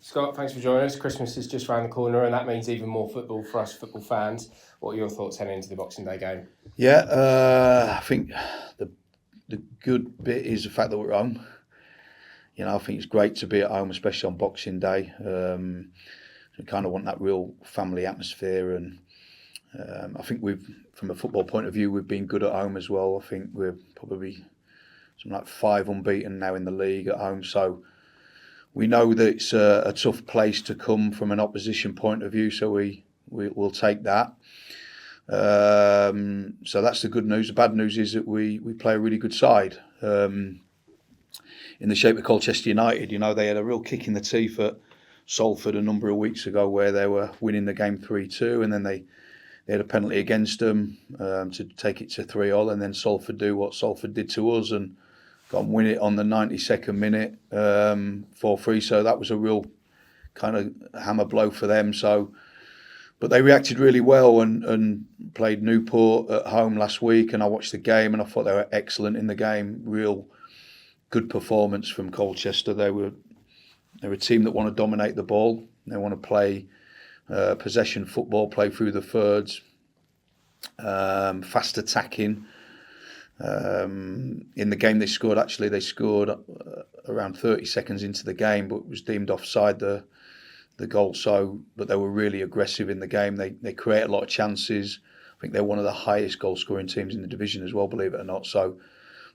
Scott, thanks for joining us. Christmas is just round the corner, and that means even more football for us football fans. What are your thoughts heading into the Boxing Day game? Yeah, I think the good bit is the fact that we're home. I think it's great to be at home, especially on Boxing Day. We kind of want that real family atmosphere, and I think from a football point of view, we've been good at home as well. I think we're probably something like 5 unbeaten now in the league at home, so we know that it's a tough place to come from an opposition point of view. So we'll take that. So that's the good news. The bad news is that we play a really good side in the shape of Colchester United. They had a real kick in the teeth at Salford a number of weeks ago where they were winning the game 3-2, and then they had a penalty against them to take it to 3-3, and then Salford do what Salford did to us and go and win it on the 92nd minute 4-3. So that was a real kind of hammer blow for them. But they reacted really well and played Newport at home last week, and I watched the game and I thought they were excellent in the game. Real good performance from Colchester. They're a team that want to dominate the ball. They want to play possession football, play through the thirds, fast attacking. In the game they scored around 30 seconds into the game, but was deemed offside the goal. But they were really aggressive in the game. They create a lot of chances. I think they're one of the highest goal scoring teams in the division as well, believe it or not. So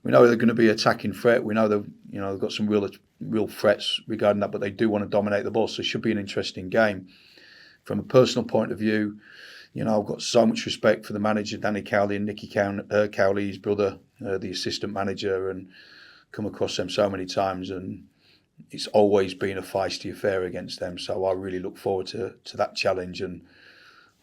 we know they're going to be attacking threat. We know they've got some real threats regarding that, but they do want to dominate the ball. So it should be an interesting game. From a personal point of view, I've got so much respect for the manager, Danny Cowley, and Nicky Cowley, his brother, the assistant manager, and come across them so many times. And it's always been a feisty affair against them. So I really look forward to that challenge. And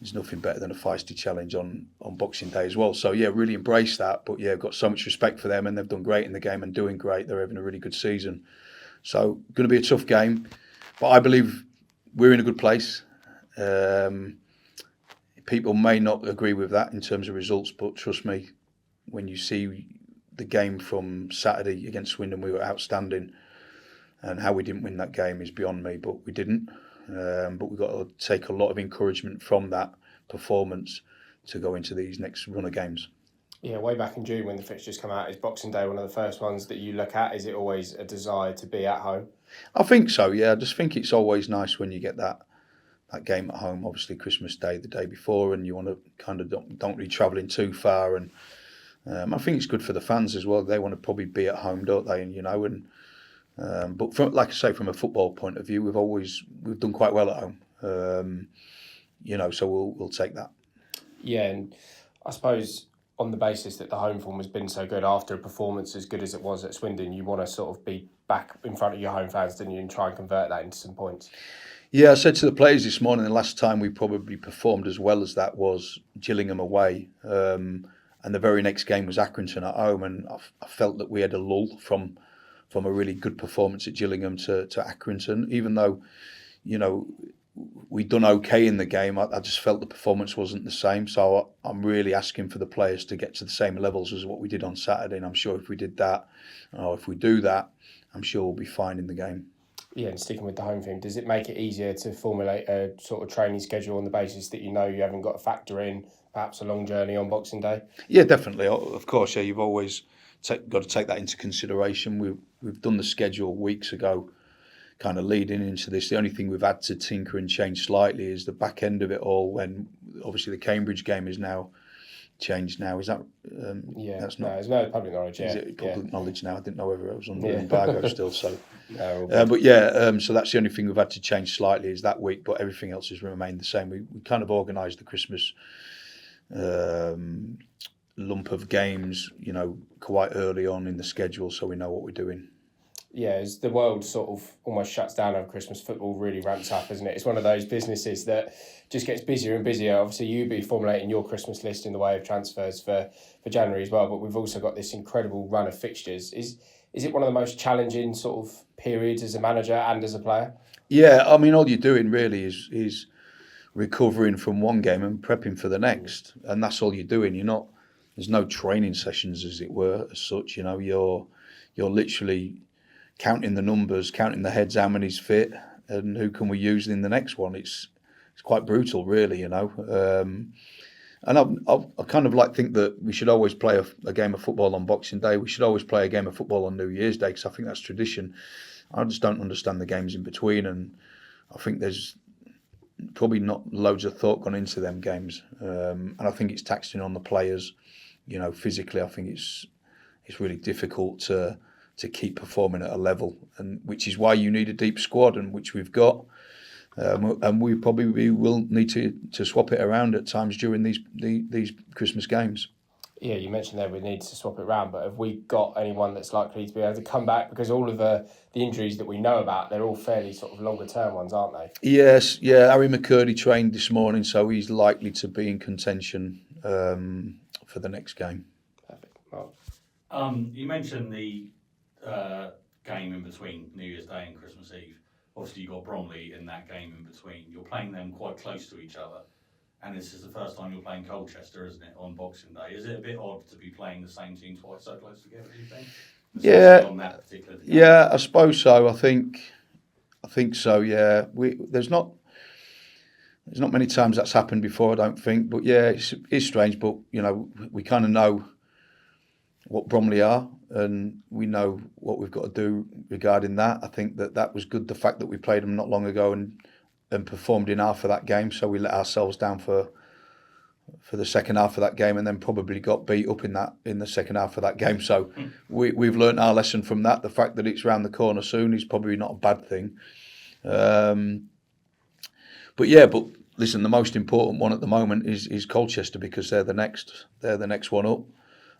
there's nothing better than a feisty challenge on Boxing Day as well. So, yeah, really embrace that. But, yeah, I've got so much respect for them, and they've done great in the game and doing great. They're having a really good season. So, going to be a tough game. But I believe we're in a good place. People may not agree with that in terms of results, but trust me, when you see the game from Saturday against Swindon, we were outstanding, and how we didn't win that game is beyond me, but we didn't. But we've got to take a lot of encouragement from that performance to go into these next run of games. Yeah, way back in June when the fixtures come out, is Boxing Day one of the first ones that you look at? Is it always a desire to be at home? I think so, yeah. I just think it's always nice when you get that game at home. Obviously Christmas Day the day before, and you want to kind of don't really travelling too far, and I think it's good for the fans as well. They want to probably be at home, don't they? And but like I say, from a football point of view, we've done quite well at home. So we'll take that. Yeah, and I suppose on the basis that the home form has been so good after a performance as good as it was at Swindon, you want to sort of be back in front of your home fans, didn't you, and try and convert that into some points. Yeah, I said to the players this morning, the last time we probably performed as well as that was Gillingham away, and the very next game was Accrington at home, and I felt that we had a lull from a really good performance at Gillingham to Accrington. Even though, we'd done okay in the game, I just felt the performance wasn't the same. So I'm really asking for the players to get to the same levels as what we did on Saturday, and I'm sure if we did that, or if we do that, I'm sure we'll be fine in the game. Yeah, and sticking with the home theme, does it make it easier to formulate a sort of training schedule on the basis that you haven't got to factor in perhaps a long journey on Boxing Day? Yeah, definitely. Of course, yeah, you've always got to take that into consideration. We've done the schedule weeks ago, kind of leading into this. The only thing we've had to tinker and change slightly is the back end of it all, when obviously the Cambridge game is now changed now. Is that? That's not. No, it's no public knowledge. Yeah. Is it public knowledge now? I didn't know whether it was under embargo still. So, so that's the only thing we've had to change slightly is that week, but everything else has remained the same. We kind of organised the Christmas lump of games, quite early on in the schedule, so we know what we're doing. Yeah, as the world sort of almost shuts down over Christmas, football really ramps up, isn't it? It's one of those businesses that just gets busier and busier. Obviously, you'll be formulating your Christmas list in the way of transfers for January as well, but we've also got this incredible run of fixtures. Is it one of the most challenging sort of periods as a manager and as a player? Yeah, I mean, all you're doing really is recovering from one game and prepping for the next, and that's all you're doing. There's no training sessions, as it were, as such. You're literally counting the numbers, counting the heads, how many's fit, and who can we use in the next one? It's quite brutal, really, you know. And I kind of think that we should always play a game of football on Boxing Day. We should always play a game of football on New Year's Day, because I think that's tradition. I just don't understand the games in between, and I think there's probably not loads of thought gone into them games. And I think it's taxing on the players, you know, physically. I think it's really difficult to keep performing at a level, and which is why you need a deep squad, and which we've got. And we probably will need to swap it around at times during these Christmas games. Yeah, you mentioned there we need to swap it around, but have we got anyone that's likely to be able to come back? Because all of the injuries that we know about, they're all fairly sort of longer term ones, aren't they? Yes, yeah. Harry McCurdy trained this morning, so he's likely to be in contention for the next game. Perfect. Well, you mentioned the game in between New Year's Day and Christmas Eve. Obviously, you've got Bromley in that game in between. You're playing them quite close to each other. And this is the first time you're playing Colchester, isn't it, on Boxing Day? Is it a bit odd to be playing the same team twice so close together, do you think? Yeah, on that particular game? Yeah, I suppose so. I think so, yeah. There's not many times that's happened before, I don't think. But yeah, it's strange. But, you know, we kind of know what Bromley are, and we know what we've got to do regarding that. I think that was good, the fact that we played them not long ago and performed in half of that game, so we let ourselves down for the second half of that game, and then probably got beat up in the second half of that game. So we've learnt our lesson from that. The fact that it's round the corner soon is probably not a bad thing. But listen, the most important one at the moment is Colchester, because they're the next one up.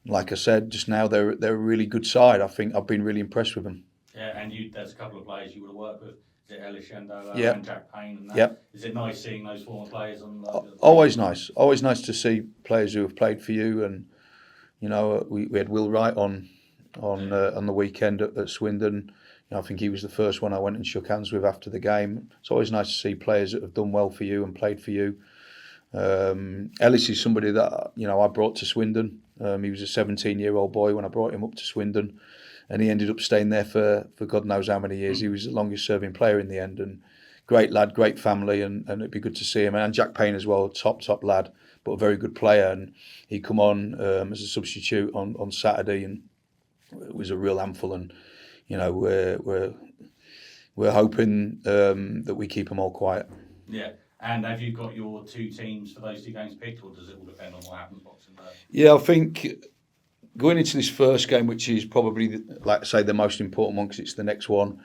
Like I said just now, they're a really good side. I think I've been really impressed with them. Yeah, and there's a couple of players you would have worked with. Is it Ellis Shendola and Jack Payne and that? Yep. Is it nice seeing those former players on the Always nice to see players who have played for you. And you know, we had Will Wright on the weekend at Swindon. You know, I think he was the first one I went and shook hands with after the game. It's always nice to see players that have done well for you and played for you. Ellis is somebody that, you know, I brought to Swindon. He was a 17-year-old boy when I brought him up to Swindon, and he ended up staying there for God knows how many years. He was the longest serving player in the end, and great lad, great family, and it'd be good to see him. And Jack Payne as well, top lad, but a very good player. And he come on as a substitute on Saturday, and it was a real handful. And you know, we're hoping that we keep them all quiet. Yeah. And have you got your two teams for those two games picked, or does it all depend on what happens Boxing Day? Yeah, I think going into this first game, which is probably, like I say, the most important one because it's the next one,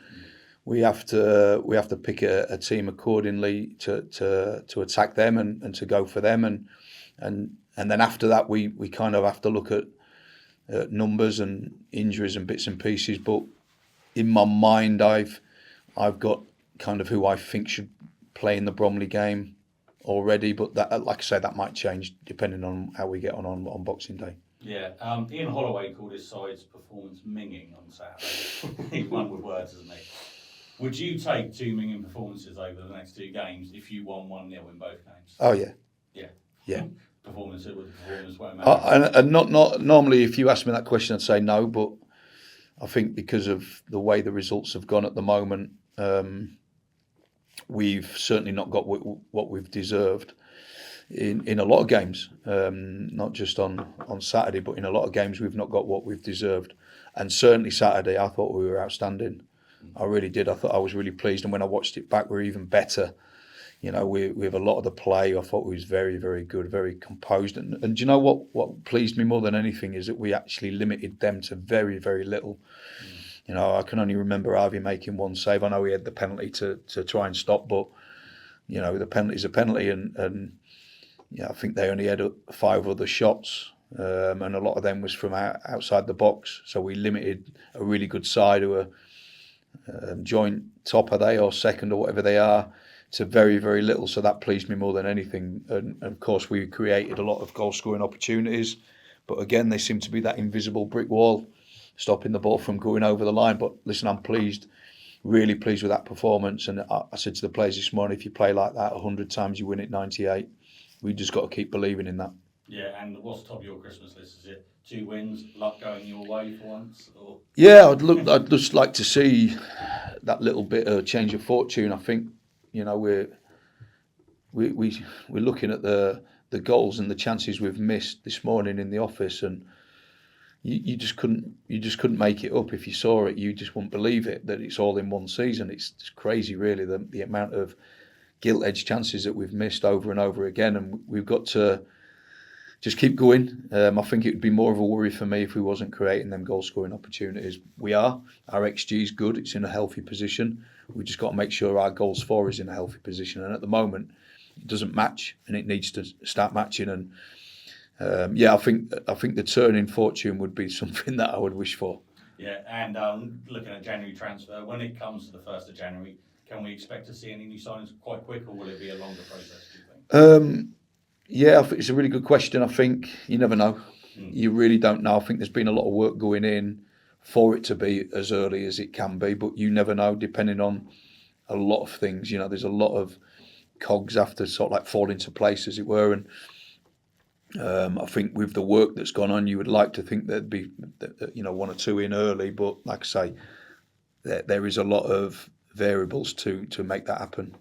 we have to pick a team accordingly to attack them and to go for them, and then after that we kind of have to look at numbers and injuries and bits and pieces. But in my mind, I've got kind of who I think should play in the Bromley game already, but that, like I say, that might change depending on how we get on Boxing Day. Yeah, Ian Holloway called his side's performance minging on Saturday. He's one with words, isn't he? Would you take two minging performances over the next two games if you won 1-0 in both games? Oh yeah. Yeah. Performance won't matter. And not normally, if you ask me that question, I'd say no, but I think because of the way the results have gone at the moment, we've certainly not got what we've deserved in a lot of games, not just on Saturday, but in a lot of games we've not got what we've deserved. And certainly Saturday, I thought we were outstanding. I really did. I thought I was really pleased, and when I watched it back, we're even better. You know, we have a lot of the play. I thought we was very, very good, very composed. And do you know what pleased me more than anything is that we actually limited them to very, very little. You know, I can only remember Harvey making one save. I know he had the penalty to try and stop, but, you know, the penalty's a penalty. And yeah, I think they only had 5 other shots, and a lot of them was from outside the box. So we limited a really good side who are joint top, are they, or second, or whatever they are, to very, very little. So that pleased me more than anything. And of course, we created a lot of goal-scoring opportunities. But again, they seem to be that invisible brick wall stopping the ball from going over the line. But listen, I'm pleased, really pleased with that performance. And I said to the players this morning, if you play like that 100 times, you win it 98. We just got to keep believing in that. Yeah, and what's top of your Christmas list? Is it 2 wins, luck going your way for once, or? Yeah, I'd just like to see that little bit of change of fortune. I think, you know, we're looking at the goals and the chances we've missed this morning in the office, and you just couldn't make it up. If you saw it, you just wouldn't believe it that it's all in one season. It's crazy, really, the amount of gilt-edged chances that we've missed over and over again, and we've got to just keep going. I think it would be more of a worry for me if we wasn't creating them goal-scoring opportunities. We are. Our XG is good. It's in a healthy position. We just got to make sure our goals for is in a healthy position. And at the moment, it doesn't match, and it needs to start matching. And I think the turn in fortune would be something that I would wish for. Yeah, and looking at January transfer, when it comes to the 1st of January, can we expect to see any new signings quite quick, or will it be a longer process, do you think? Yeah, I think it's a really good question. I think you never know. You really don't know. I think there's been a lot of work going in for it to be as early as it can be, but you never know, depending on a lot of things. You know, there's a lot of cogs have to sort of like fall into place, as it were. And I think with the work that's gone on, you would like to think there'd be, 1 or 2 in early, but like I say, there is a lot of variables to make that happen.